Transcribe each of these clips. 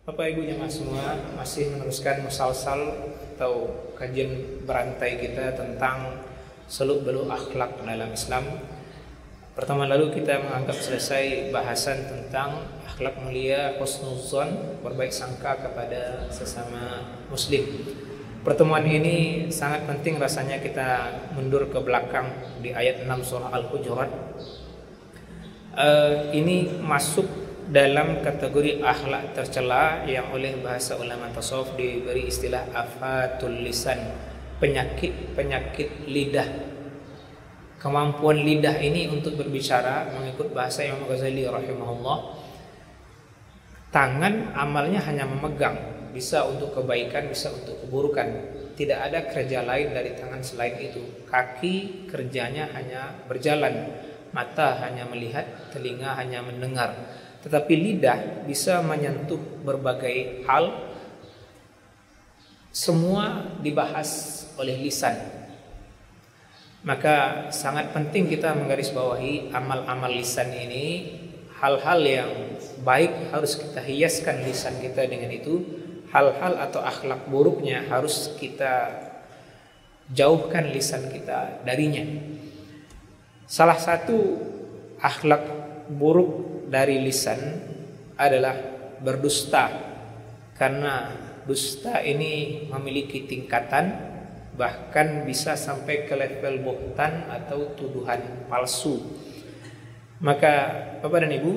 Bapak Ibu jemaah semua, masih meneruskan musalsal atau kajian berantai kita tentang seluk-beluk akhlak dalam Islam. Pertemuan lalu kita menganggap selesai bahasan tentang akhlak mulia, husnuzon, berbaik sangka kepada sesama muslim. Pertemuan ini sangat penting rasanya kita mundur ke belakang di ayat 6 surah Al-Hujurat. Ini masuk dalam kategori akhlak tercela yang oleh bahasa ulama tasawuf diberi istilah afatul lisan, penyakit lidah. Kemampuan lidah ini untuk berbicara mengikut bahasa Imam Ghazali rahimahullah. Tangan amalnya hanya memegang, bisa untuk kebaikan, bisa untuk keburukan. Tidak ada kerja lain dari tangan selain itu. Kaki kerjanya hanya berjalan, mata hanya melihat, telinga hanya mendengar. Tetapi lidah bisa menyentuh berbagai hal. Semua dibahas oleh lisan. Maka sangat penting kita menggarisbawahi amal-amal lisan ini. Hal-hal yang baik harus kita hiaskan lisan kita dengan itu. Hal-hal atau akhlak buruknya harus kita jauhkan lisan kita darinya. Salah satu akhlak buruk dari lisan adalah berdusta, karena dusta ini memiliki tingkatan, bahkan bisa sampai ke level buhtan atau tuduhan palsu. Maka Bapak dan Ibu,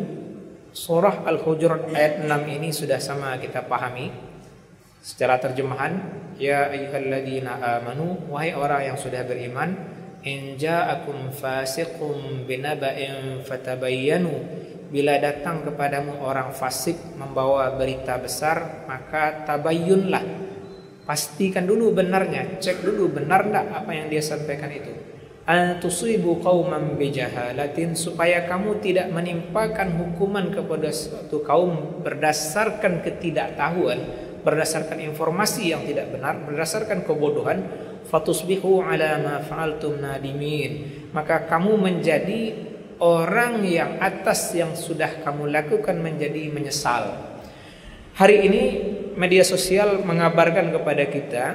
surah Al-Hujurat ayat 6 ini sudah sama kita pahami. Secara terjemahan, ya ayyuhalladzina amanu, wahai orang yang sudah beriman, in ja'akum fasiqum binaba'in fatabayyanu, bila datang kepadamu orang fasik membawa berita besar, maka tabayyunlah, pastikan dulu benarnya, cek dulu benar enggak apa yang dia sampaikan itu. An tusibu qauman bijahalatin, supaya kamu tidak menimpakan hukuman kepada suatu kaum berdasarkan ketidaktahuan, berdasarkan informasi yang tidak benar, berdasarkan kebodohan. Fatusbihu ala ma fa'altum nadimin, maka kamu menjadi orang yang atas yang sudah kamu lakukan menjadi menyesal. Hari ini media sosial mengabarkan kepada kita,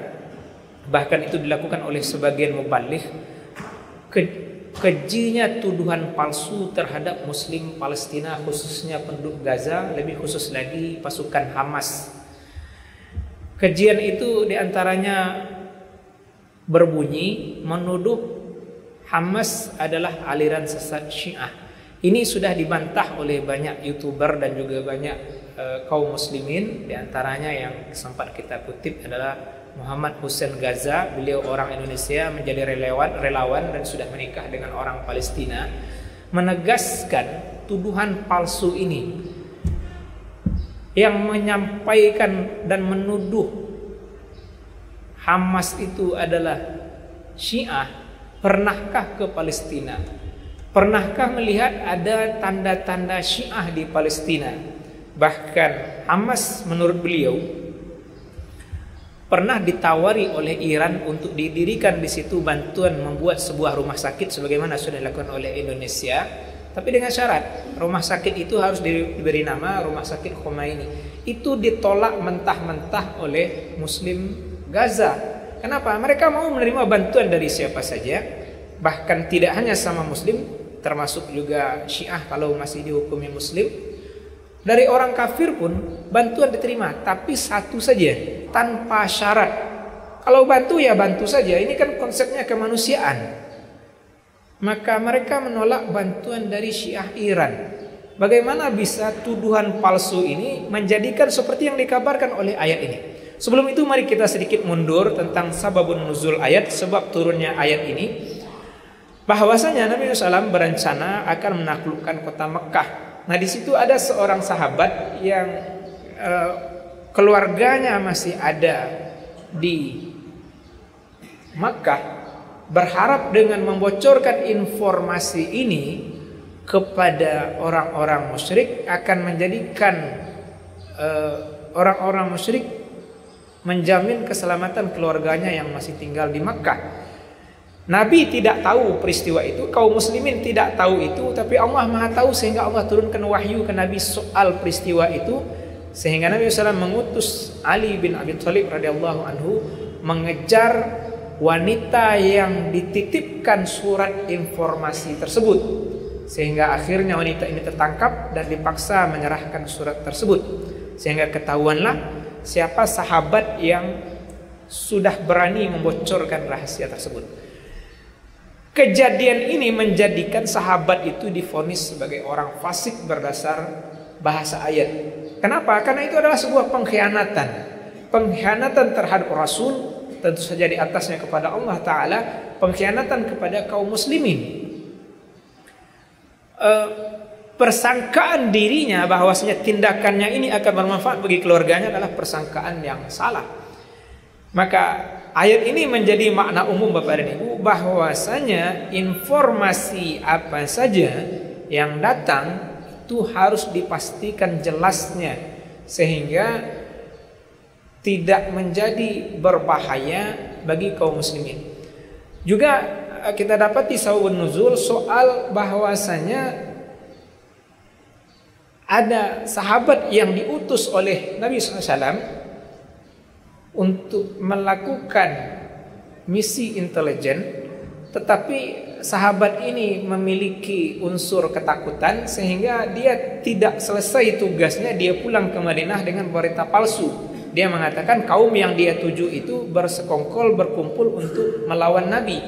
bahkan itu dilakukan oleh sebagian mubaligh, kejinya tuduhan palsu terhadap muslim Palestina, khususnya penduduk Gaza, lebih khusus lagi pasukan Hamas. Kejian itu diantaranya berbunyi menuduh Hamas adalah aliran sesat Syiah. Ini sudah dibantah oleh banyak YouTuber dan juga banyak kaum muslimin. Di antaranya yang sempat kita kutip adalah Muhammad Hussein Gaza. Beliau orang Indonesia, menjadi relawan dan sudah menikah dengan orang Palestina, menegaskan tuduhan palsu ini yang menyampaikan dan menuduh Hamas itu adalah Syiah. Pernahkah ke Palestina? Pernahkah melihat ada tanda-tanda Syiah di Palestina? Bahkan Hamas menurut beliau pernah ditawari oleh Iran untuk didirikan di situ bantuan membuat sebuah rumah sakit sebagaimana sudah dilakukan oleh Indonesia, tapi dengan syarat rumah sakit itu harus diberi nama Rumah Sakit Khomeini. Itu ditolak mentah-mentah oleh Muslim Gaza. Kenapa? Mereka mau menerima bantuan dari siapa saja, bahkan tidak hanya sama Muslim, termasuk juga Syiah kalau masih dihukumi Muslim. Dari orang kafir pun bantuan diterima, tapi satu saja, tanpa syarat. Kalau bantu ya bantu saja, ini kan konsepnya kemanusiaan. Maka mereka menolak bantuan dari Syiah Iran. Bagaimana bisa tuduhan palsu ini menjadikan seperti yang dikabarkan oleh ayat ini? Sebelum itu mari kita sedikit mundur tentang sababun nuzul ayat, sebab turunnya ayat ini. Bahwasanya Nabi SAW berencana akan menaklukkan kota Mekah. Nah di situ ada seorang sahabat yang keluarganya masih ada di Mekah, berharap dengan membocorkan informasi ini kepada orang-orang musyrik akan menjadikan orang-orang musyrik menjamin keselamatan keluarganya yang masih tinggal di Makkah. Nabi tidak tahu peristiwa itu, kaum muslimin tidak tahu itu, tapi Allah Maha tahu sehingga Allah turunkan wahyu ke Nabi soal peristiwa itu. Sehingga Nabi SAW mengutus Ali bin Abi Thalib radhiyallahu anhu mengejar wanita yang dititipkan surat informasi tersebut, sehingga akhirnya wanita ini tertangkap dan dipaksa menyerahkan surat tersebut, sehingga ketahuanlah siapa sahabat yang sudah berani membocorkan rahasia tersebut. Kejadian ini menjadikan sahabat itu divonis sebagai orang fasik berdasar bahasa ayat. Kenapa? Karena itu adalah sebuah pengkhianatan. Pengkhianatan terhadap Rasul, tentu saja di atasnya kepada Allah Ta'ala, pengkhianatan kepada kaum muslimin. Persangkaan dirinya bahwasanya tindakannya ini akan bermanfaat bagi keluarganya adalah persangkaan yang salah. Maka ayat ini menjadi makna umum Bapak dan Ibu, bahwasanya informasi apa saja yang datang itu harus dipastikan jelasnya, sehingga tidak menjadi berbahaya bagi kaum muslimin. Juga kita dapati sababun nuzul soal bahwasanya ada sahabat yang diutus oleh Nabi SAW untuk melakukan misi intelijen, tetapi sahabat ini memiliki unsur ketakutan sehingga dia tidak selesai tugasnya, dia pulang ke Madinah dengan berita palsu. Dia mengatakan kaum yang dia tuju itu bersekongkol berkumpul untuk melawan Nabi,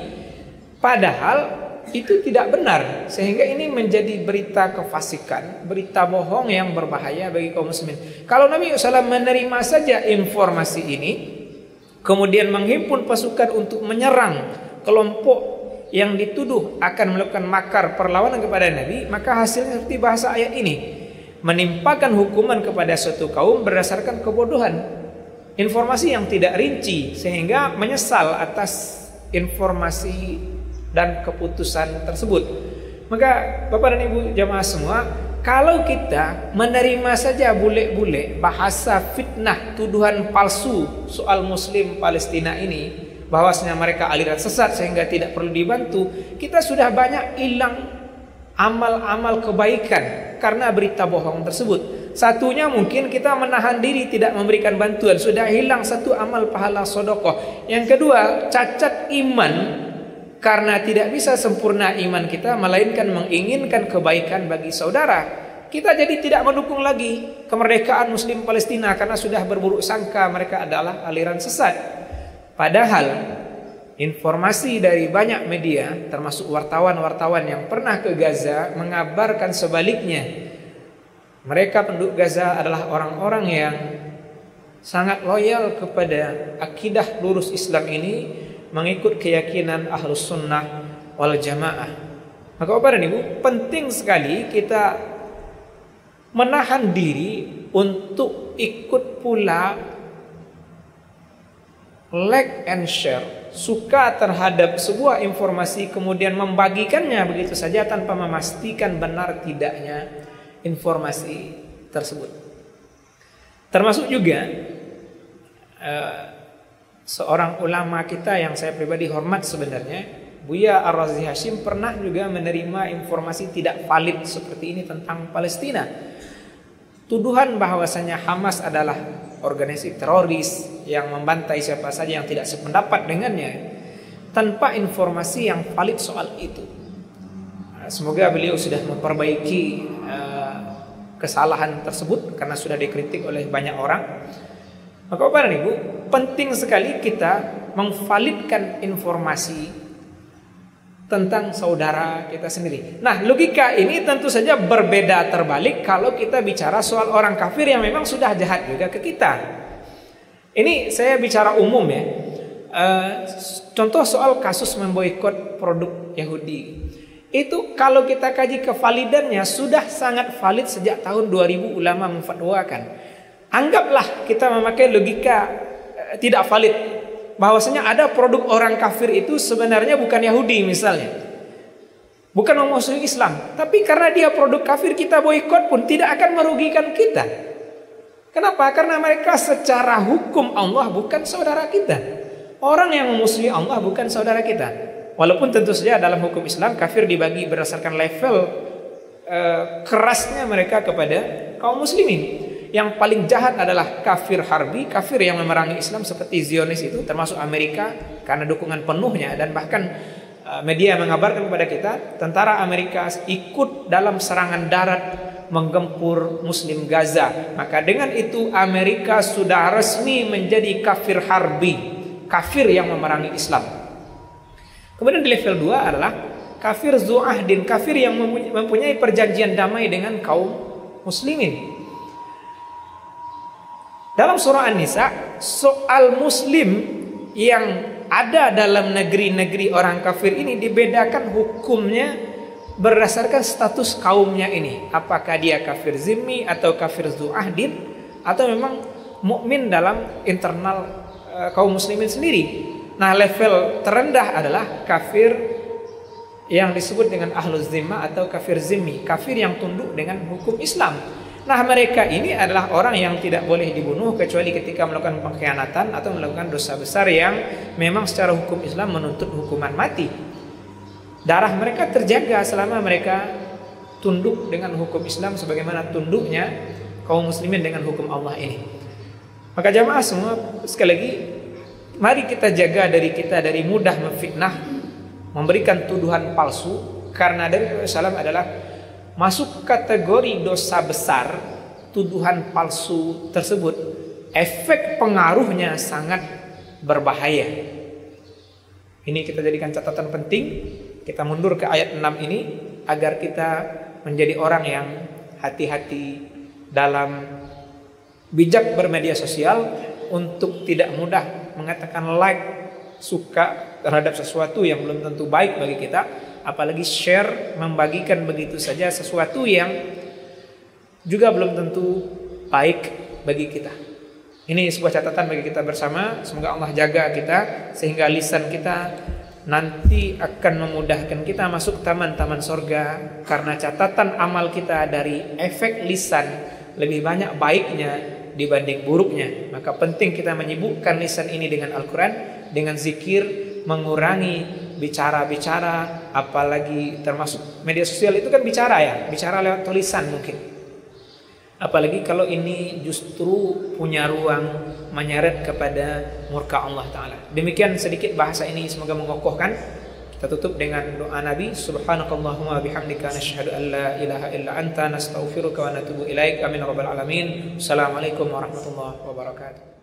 padahal itu tidak benar, sehingga ini menjadi berita kefasikan, berita bohong yang berbahaya bagi kaum muslimin. Kalau Nabi SAW menerima saja informasi ini, kemudian menghimpun pasukan untuk menyerang kelompok yang dituduh akan melakukan makar perlawanan kepada Nabi, maka hasilnya seperti bahasa ayat ini, menimpakan hukuman kepada suatu kaum berdasarkan kebodohan, informasi yang tidak rinci, sehingga menyesal atas informasi dan keputusan tersebut. Maka Bapak dan Ibu jamaah semua, kalau kita menerima saja bule-bule bahasa fitnah, tuduhan palsu soal Muslim Palestina ini, bahwasanya mereka aliran sesat sehingga tidak perlu dibantu, kita sudah banyak hilang amal-amal kebaikan karena berita bohong tersebut. Satunya mungkin kita menahan diri tidak memberikan bantuan, sudah hilang satu amal pahala sedekah. Yang kedua, cacat iman, karena tidak bisa sempurna iman kita melainkan menginginkan kebaikan bagi saudara. Kita jadi tidak mendukung lagi kemerdekaan Muslim Palestina karena sudah berburuk sangka mereka adalah aliran sesat. Padahal informasi dari banyak media termasuk wartawan-wartawan yang pernah ke Gaza mengabarkan sebaliknya. Mereka penduduk Gaza adalah orang-orang yang sangat loyal kepada akidah lurus Islam ini, mengikut keyakinan Ahlus Sunnah wal Jamaah. Maka Bapak dan Ibu, penting sekali kita menahan diri untuk ikut pula like and share, suka terhadap sebuah informasi kemudian membagikannya begitu saja tanpa memastikan benar tidaknya informasi tersebut. Termasuk juga seorang ulama kita yang saya pribadi hormat sebenarnya, Buya Ar-Razi Hashim, pernah juga menerima informasi tidak valid seperti ini tentang Palestina. Tuduhan bahwasanya Hamas adalah organisasi teroris yang membantai siapa saja yang tidak sependapat dengannya, tanpa informasi yang valid soal itu. Semoga beliau sudah memperbaiki kesalahan tersebut karena sudah dikritik oleh banyak orang. Maka Bapak dan Ibu, penting sekali kita memvalidkan informasi tentang saudara kita sendiri. Nah, logika ini tentu saja berbeda terbalik kalau kita bicara soal orang kafir yang memang sudah jahat juga ke kita. Ini saya bicara umum ya. Contoh soal kasus memboikot produk Yahudi. Itu kalau kita kaji kevalidannya sudah sangat valid sejak tahun 2000 ulama memfatwakan. Anggaplah kita memakai logika tidak valid, bahwasanya ada produk orang kafir itu sebenarnya bukan Yahudi misalnya, bukan memusuhi Islam, tapi karena dia produk kafir kita boikot pun tidak akan merugikan kita. Kenapa? Karena mereka secara hukum Allah bukan saudara kita. Orang yang memusuhi Allah bukan saudara kita. Walaupun tentu saja dalam hukum Islam kafir dibagi berdasarkan level kerasnya mereka kepada kaum muslimin. yang paling jahat adalah kafir harbi, kafir yang memerangi Islam seperti Zionis itu, termasuk Amerika karena dukungan penuhnya, dan bahkan media mengabarkan kepada kita tentara Amerika ikut dalam serangan darat menggempur Muslim Gaza. Maka dengan itu Amerika sudah resmi menjadi kafir harbi, kafir yang memerangi Islam. Kemudian di level 2 adalah kafir zu'ahdin, kafir yang mempunyai perjanjian damai dengan kaum muslimin. Dalam surah An-Nisa, soal muslim yang ada dalam negeri-negeri orang kafir ini dibedakan hukumnya berdasarkan status kaumnya ini. Apakah dia kafir zimmi atau kafir zu'ahdin, atau memang mukmin dalam internal kaum muslimin sendiri. Nah, level terendah adalah kafir yang disebut dengan ahluz zimmah atau kafir zimmi, kafir yang tunduk dengan hukum Islam. Nah, mereka ini adalah orang yang tidak boleh dibunuh kecuali ketika melakukan pengkhianatan atau melakukan dosa besar yang memang secara hukum Islam menuntut hukuman mati. Darah mereka terjaga selama mereka tunduk dengan hukum Islam sebagaimana tunduknya kaum muslimin dengan hukum Allah ini. Maka jamaah semua, sekali lagi, mari kita jaga dari kita dari mudah memfitnah, memberikan tuduhan palsu, karena dari Rasulullah adalah masuk kategori dosa besar. Tuduhan palsu tersebut efek pengaruhnya sangat berbahaya. Ini kita jadikan catatan penting. Kita mundur ke ayat 6 ini agar kita menjadi orang yang hati-hati dalam bijak bermedia sosial untuk tidak mudah mengatakan like, suka terhadap sesuatu yang belum tentu baik bagi kita, apalagi share, membagikan begitu saja sesuatu yang juga belum tentu baik bagi kita. Ini sebuah catatan bagi kita bersama. Semoga Allah jaga kita sehingga lisan kita nanti akan memudahkan kita masuk taman-taman sorga, karena catatan amal kita dari efek lisan lebih banyak baiknya dibanding buruknya. Maka penting kita menyibukkan lisan ini dengan Al-Quran, dengan zikir, mengurangi bicara-bicara, apalagi termasuk media sosial itu kan bicara ya, bicara lewat tulisan mungkin. Apalagi kalau ini justru punya ruang menyeret kepada murka Allah Ta'ala. Demikian sedikit bahasa ini, semoga mengokohkan. Kita tutup dengan doa Nabi. Subhanakallahumma bihamdika nashhadu an la ilaha illa anta nastaghfiruka wa natubu ilaik. Amin rabbal alamin. Assalamualaikum warahmatullahi wabarakatuh.